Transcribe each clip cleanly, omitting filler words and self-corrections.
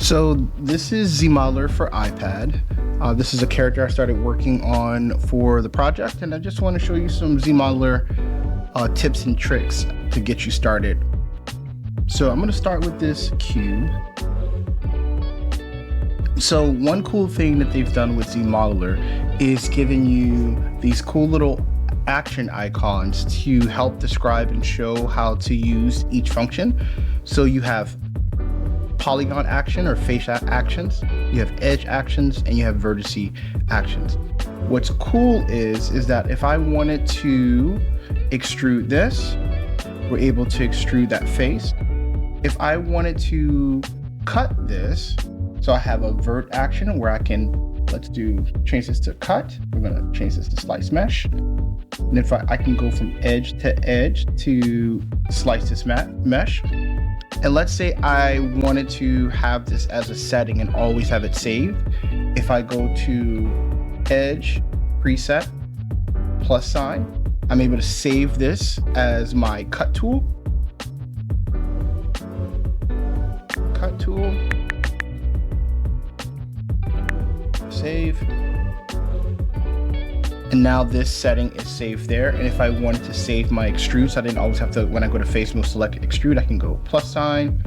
So this is ZModeler for iPad. This is a character I started working on for the project, and I just want to show you some ZModeler tips and tricks to get you started. So I'm going to start with this cube. So one cool thing that they've done with ZModeler is giving you these cool little action icons to help describe and show how to use each function. So you have polygon action or face actions, you have edge actions, and you have vertex actions. What's cool is that if I wanted to extrude this, we're able to extrude that face. If I wanted to cut this, so I have a vert action where I can, change this to cut. We're gonna change this to slice mesh. And if I can go from edge to edge to slice this mesh. And let's say I wanted to have this as a setting and always have it saved. If I go to edge, preset, plus sign, I'm able to save this as my cut tool. Cut tool. Save. And now this setting is saved there. And if I wanted to save my extrude, so I didn't always have to, when I go to face mode, select extrude, I can go plus sign,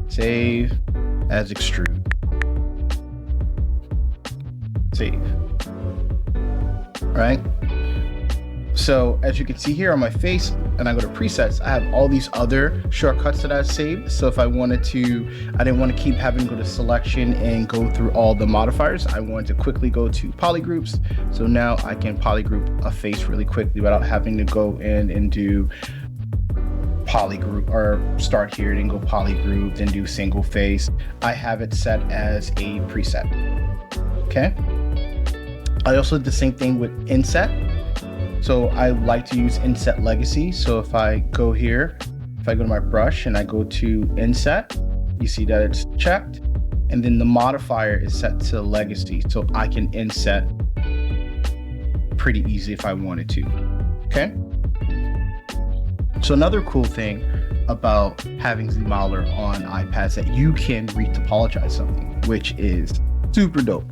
save as extrude. Save. All right. So as you can see here on my face, and I go to presets, I have all these other shortcuts that I've saved. So if I wanted to, I didn't want to keep having to go to selection and go through all the modifiers. I wanted to quickly go to polygroups. So now I can polygroup a face really quickly without having to go in and do polygroup, or start here and go polygroup, then do single face. I have it set as a preset. Okay. I also did the same thing with inset. So I like to use inset legacy. So if I go here, if I go to my brush and I go to inset, you see that it's checked. And then the modifier is set to legacy. So I can inset pretty easy if I wanted to, okay? So another cool thing about having ZModeler on iPads that you can retopologize something, which is super dope.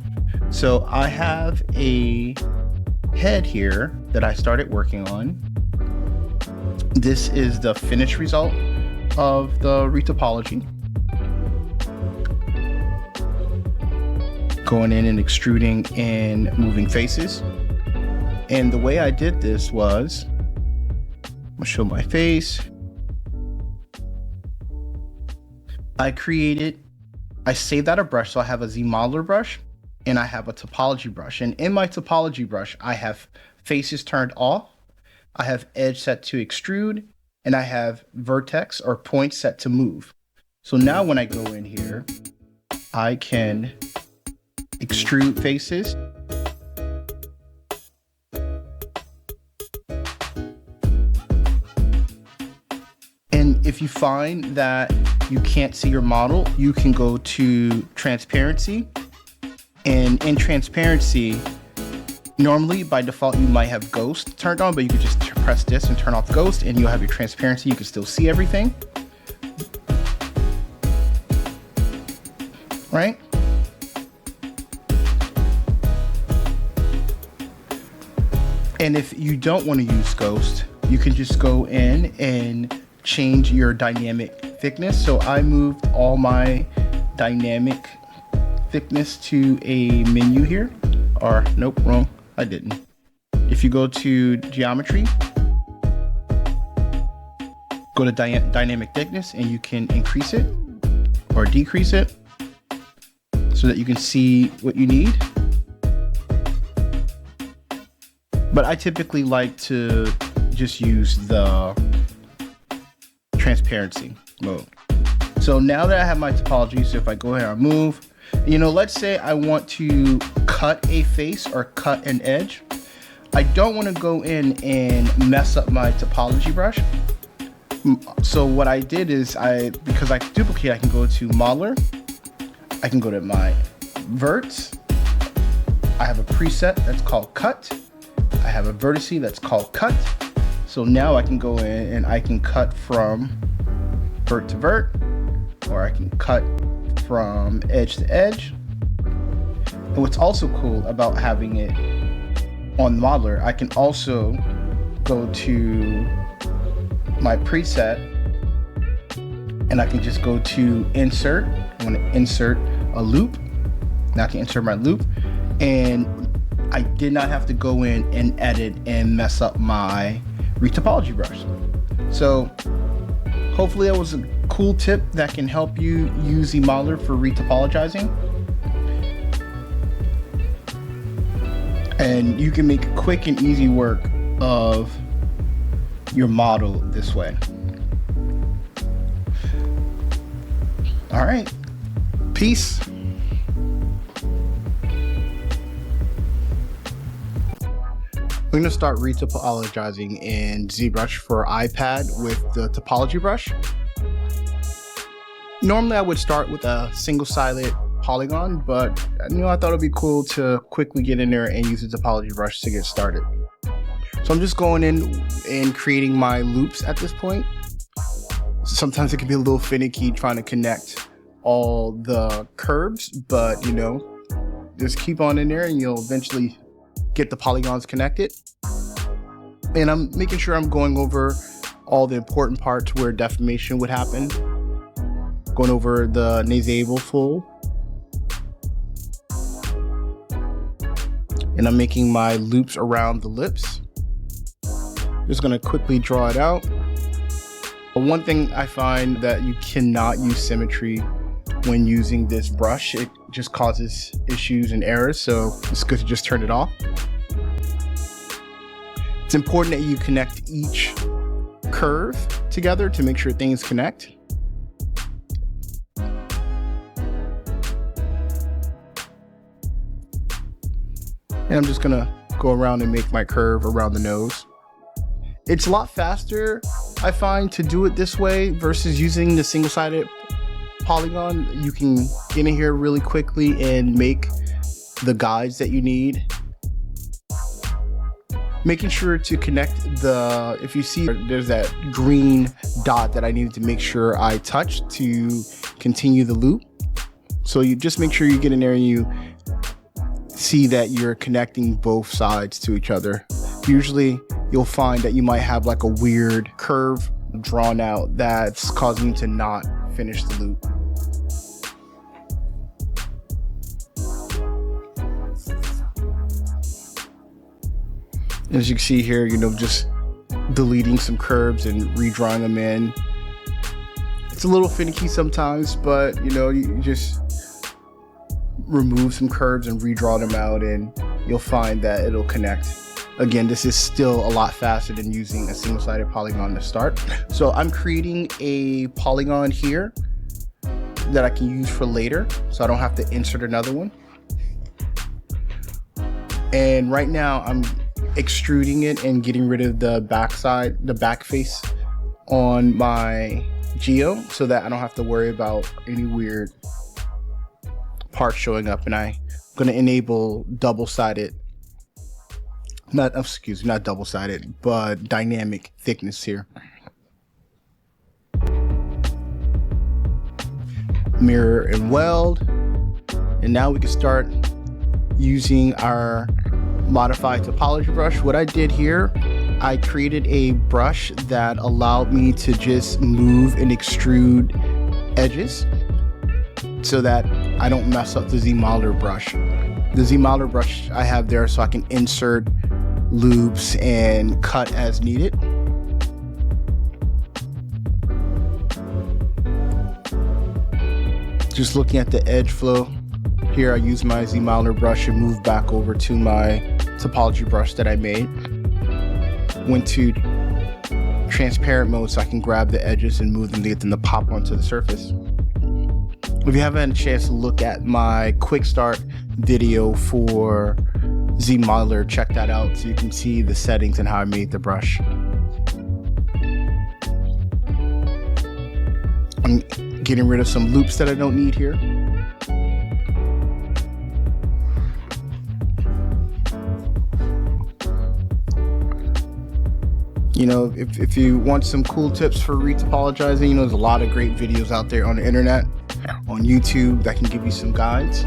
So I have a head here that I started working on. This is the finished result of the retopology. Going in and extruding and moving faces. And the way I did this was, I'm gonna show my face. I saved out a brush, so I have a ZModeler brush and I have a topology brush. And in my topology brush, I have faces turned off, I have edge set to extrude, and I have vertex or point set to move. So now when I go in here, I can extrude faces. And if you find that you can't see your model, you can go to transparency. And in transparency, normally by default, you might have ghost turned on, but you could just press this and turn off ghost and you'll have your transparency. You can still see everything, right? And if you don't want to use ghost, you can just go in and change your dynamic thickness. So I moved all my dynamic thickness to a menu here, or nope, wrong, I didn't. If you go to geometry, go to dynamic thickness, and you can increase it or decrease it so that you can see what you need. But I typically like to just use the transparency mode. So now that I have my topology, so if I go ahead and move, let's say I want to cut a face or cut an edge. I don't want to go in and mess up my topology brush. So what I did is because I can duplicate, I can go to modeler. I can go to my verts. I have a preset that's called cut. I have a vertex that's called cut. So now I can go in and I can cut from vert to vert, or I can cut from edge to edge. And what's also cool about having it on the modeler, I can also go to my preset and I can just go to insert. I want to insert a loop. Now I can insert my loop, and I did not have to go in and edit and mess up my Retopology brush. So hopefully that was a cool tip that can help you use ZModeler for retopologizing. And you can make quick and easy work of your model this way. All right, peace. We're gonna start retopologizing in ZBrush for iPad with the Topology Brush. Normally I would start with a single-sided polygon, but I thought it'd be cool to quickly get in there and use the Topology Brush to get started. So I'm just going in and creating my loops at this point. Sometimes it can be a little finicky trying to connect all the curves, but just keep on in there and you'll eventually get the polygons connected. And I'm making sure I'm going over all the important parts where deformation would happen. Going over the nasal fold. And I'm making my loops around the lips. Just gonna quickly draw it out. One thing I find that you cannot use symmetry when using this brush. It just causes issues and errors, so it's good to just turn it off. It's important that you connect each curve together to make sure things connect. And I'm just gonna go around and make my curve around the nose. It's a lot faster, I find, to do it this way versus using the single-sided polygon. You can get in here really quickly and make the guides that you need. Making sure to connect if you see there's that green dot that I needed to make sure I touch to continue the loop. So you just make sure you get in there and you see that you're connecting both sides to each other. Usually you'll find that you might have like a weird curve drawn out that's causing you to not finish the loop. As you can see here, just deleting some curves and redrawing them in. It's a little finicky sometimes, but you just remove some curves and redraw them out and you'll find that it'll connect. Again, this is still a lot faster than using a single-sided polygon to start. So I'm creating a polygon here that I can use for later, so I don't have to insert another one. And right now I'm extruding it and getting rid of the back face on my geo so that I don't have to worry about any weird parts showing up. And I'm going to enable double-sided, not double-sided, but dynamic thickness here. Mirror and weld. And now we can start using our modified topology brush. What I did here, I created a brush that allowed me to just move and extrude edges so that I don't mess up the ZModeler brush. The ZModeler brush I have there so I can insert loops and cut as needed. Just looking at the edge flow. Here I use my ZModeler brush and move back over to my topology brush that I made. Went to transparent mode so I can grab the edges and move them to get them to pop onto the surface. If you haven't had a chance to look at my quick start video for ZModeler, check that out so you can see the settings and how I made the brush. I'm getting rid of some loops that I don't need here. If you want some cool tips for retopologizing, there's a lot of great videos out there on the internet. on YouTube that can give you some guides.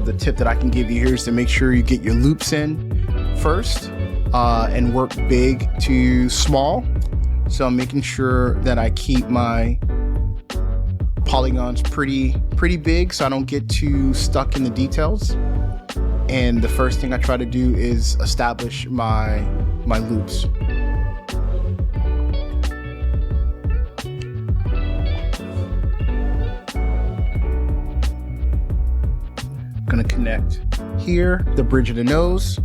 The tip that I can give you here is to make sure you get your loops in first and work big to small. So I'm making sure that I keep my polygons pretty big so I don't get too stuck in the details. And the first thing I try to do is establish my loops. Gonna connect here, the bridge of the nose.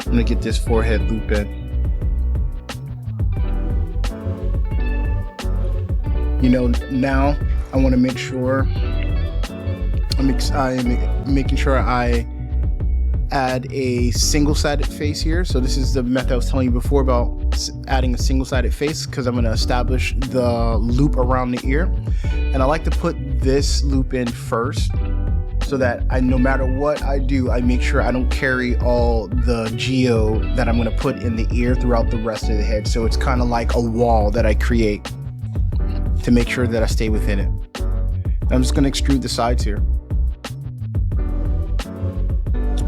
I'm gonna get this forehead loop in. You know, now I want to make sure I'm making sure I add a single-sided face here. So this is the method I was telling you before about adding a single-sided face, because I'm going to establish the loop around the ear. And I like to put this loop in first so that no matter what I do, I make sure I don't carry all the geo that I'm going to put in the ear throughout the rest of the head. So it's kind of like a wall that I create to make sure that I stay within it. I'm just going to extrude the sides here.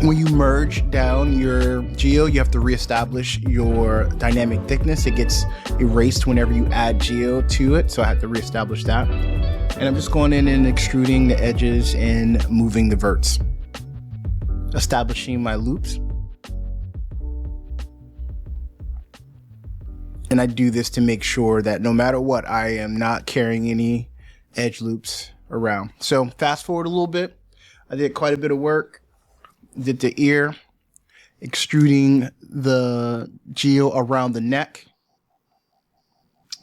When you merge down your geo, you have to reestablish your dynamic thickness. It gets erased whenever you add geo to it, so I have to reestablish that. And I'm just going in and extruding the edges and moving the verts, establishing my loops. And I do this to make sure that no matter what, I am not carrying any edge loops around. So fast forward a little bit. I did quite a bit of work. Did the ear, extruding the geo around the neck.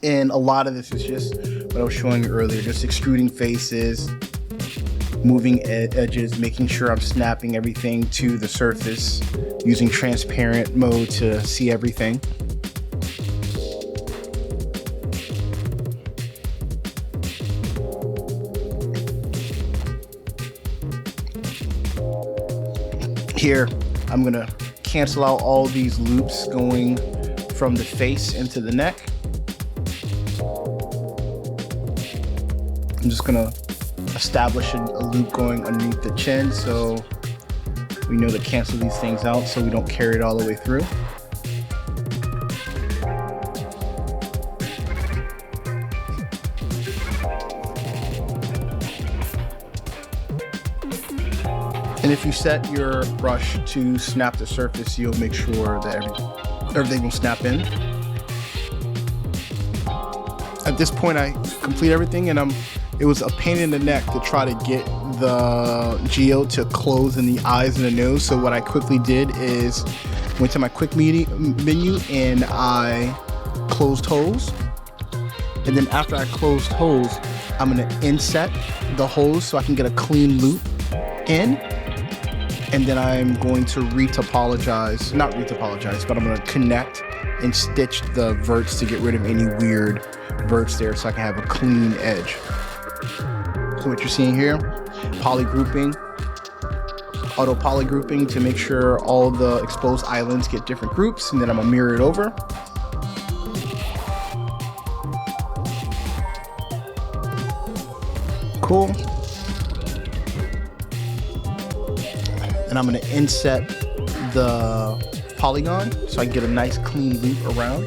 And a lot of this is just what I was showing you earlier, just extruding faces, moving edges, making sure I'm snapping everything to the surface, using transparent mode to see everything. Here, I'm gonna cancel out all these loops going from the face into the neck. I'm just gonna establish a loop going underneath the chin so we know to cancel these things out so we don't carry it all the way through. And if you set your brush to snap the surface, you'll make sure that everything will snap in. At this point, I complete everything, and it was a pain in the neck to try to get the geo to close in the eyes and the nose. So what I quickly did is went to my quick menu and I closed holes. And then after I closed holes, I'm gonna inset the holes so I can get a clean loop in. And then I'm going to not retopologize, but I'm going to connect and stitch the verts to get rid of any weird verts there so I can have a clean edge. So what you're seeing here, poly grouping, auto poly grouping to make sure all the exposed islands get different groups, and then I'm going to mirror it over. Cool. And I'm going to inset the polygon so I can get a nice clean loop around.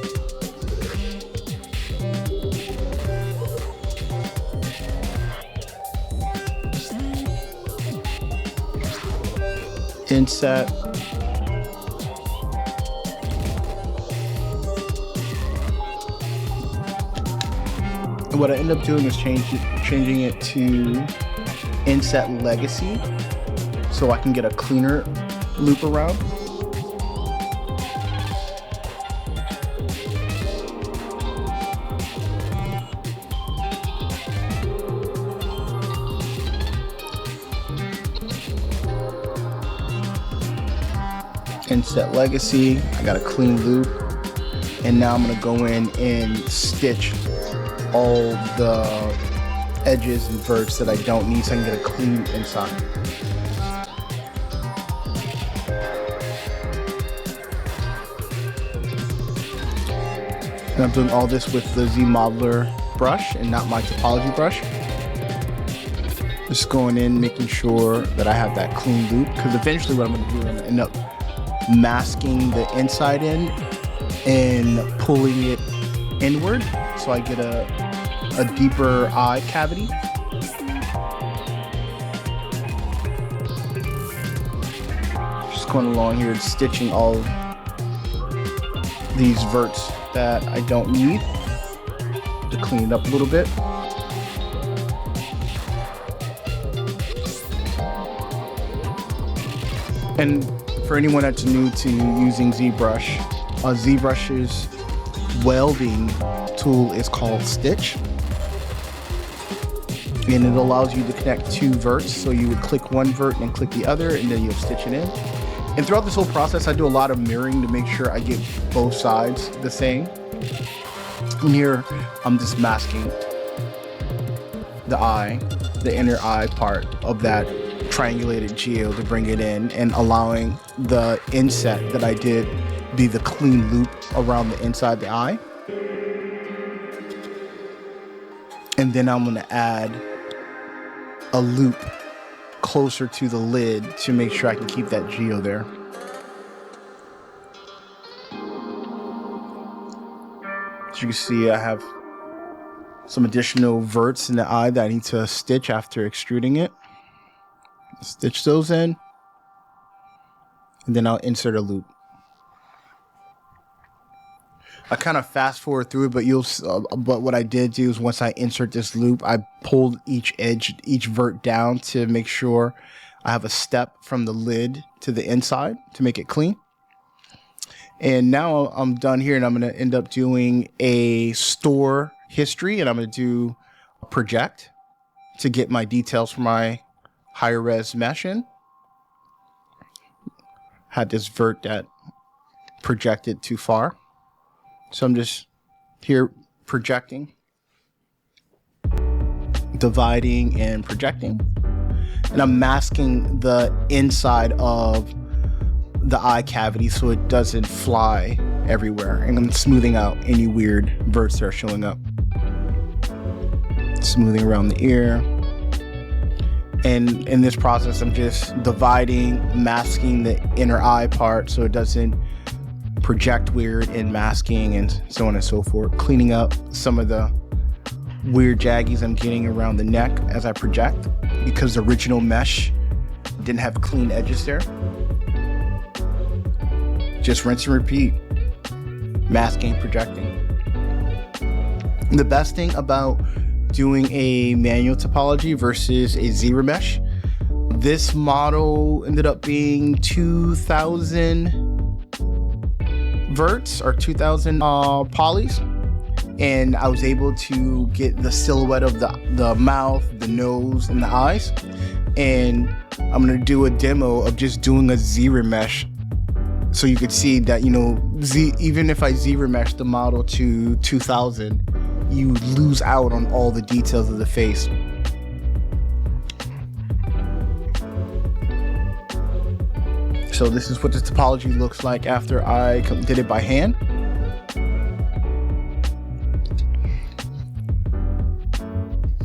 Inset. And what I end up doing is changing it to inset legacy, so I can get a cleaner loop around. Inset legacy, I got a clean loop. And now I'm gonna go in and stitch all the edges and verts that I don't need so I can get a clean inside. And I'm doing all this with the ZModeler brush and not my topology brush. Just going in, making sure that I have that clean loop, because eventually what I'm going to do is I'm going to end up masking the inside in and pulling it inward so I get a deeper eye cavity. Just going along here and stitching all these verts that I don't need to clean it up a little bit. And for anyone that's new to using ZBrush, ZBrush's welding tool is called Stitch, and it allows you to connect two verts. So you would click one vert and click the other, and then you'll stitch it in. And throughout this whole process, I do a lot of mirroring to make sure I get both sides the same. And here, I'm just masking the eye, the inner eye part of that triangulated geo to bring it in, and allowing the inset that I did be the clean loop around the inside the eye. And then I'm going to add a loop closer to the lid to make sure I can keep that geo there. As you can see, I have some additional verts in the eye that I need to stitch after extruding it. Stitch those in, and then I'll insert a loop. I kind of fast forward through it, but what I did do is once I insert this loop, I pulled each edge, each vert down to make sure I have a step from the lid to the inside to make it clean. And now I'm done here, and I'm going to end up doing a store history, and I'm going to do a project to get my details for my higher res mesh in. Had this vert that projected too far. So I'm just here projecting, dividing and projecting. And I'm masking the inside of the eye cavity so it doesn't fly everywhere. And I'm smoothing out any weird verts that are showing up. Smoothing around the ear. And in this process, I'm just dividing, masking the inner eye part so it doesn't project weird, and masking and so on and so forth. Cleaning up some of the weird jaggies I'm getting around the neck as I project, because the original mesh didn't have clean edges there. Just rinse and repeat, masking, projecting. And the best thing about doing a manual topology versus a ZRemesher, this model ended up being 2,000 verts or 2,000 polys, and I was able to get the silhouette of the mouth, the nose, and the eyes. And I'm gonna do a demo of just doing a ZRemesher so you could see that, you know, even if I ZRemesher the model to 2,000, you lose out on all the details of the face. So this is what the topology looks like after I did it by hand.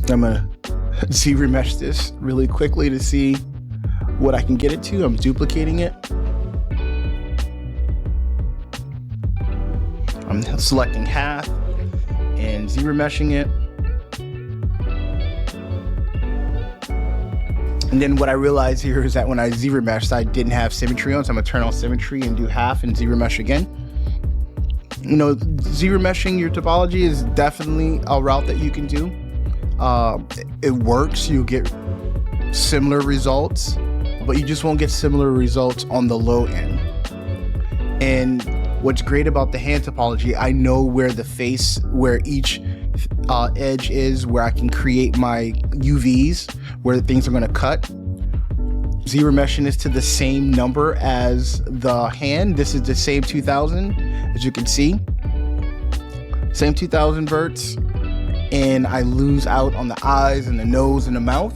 I'm gonna ZRemesher this really quickly to see what I can get it to. I'm duplicating it. I'm selecting half and ZRemeshing it. And then what I realized here is that when I ZRemeshed, I didn't have symmetry on, so I'm gonna turn on symmetry and do half and ZRemesh again. You know, ZRemeshing your topology is definitely a route that you can do. It works, you get similar results, but you just won't get similar results on the low end. And what's great about the hand topology, I know where the face, where each edge is, where I can create my UVs, where things are going to cut. ZRemeshing is to the same number as the hand. This is the same 2,000, as you can see. Same 2,000 verts, and I lose out on the eyes and the nose and the mouth.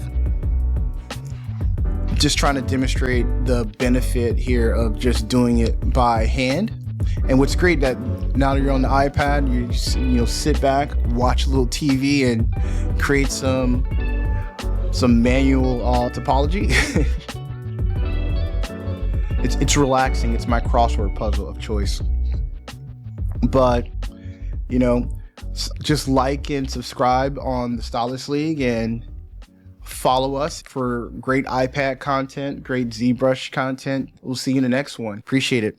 Just trying to demonstrate the benefit here of just doing it by hand. And what's great that now that you're on the iPad, you just, sit back, watch a little TV, and create some manual topology. It's relaxing. It's my crossword puzzle of choice. But just like and subscribe on the Stylist League, and follow us for great iPad content, great ZBrush content. We'll see you in the next one. Appreciate it.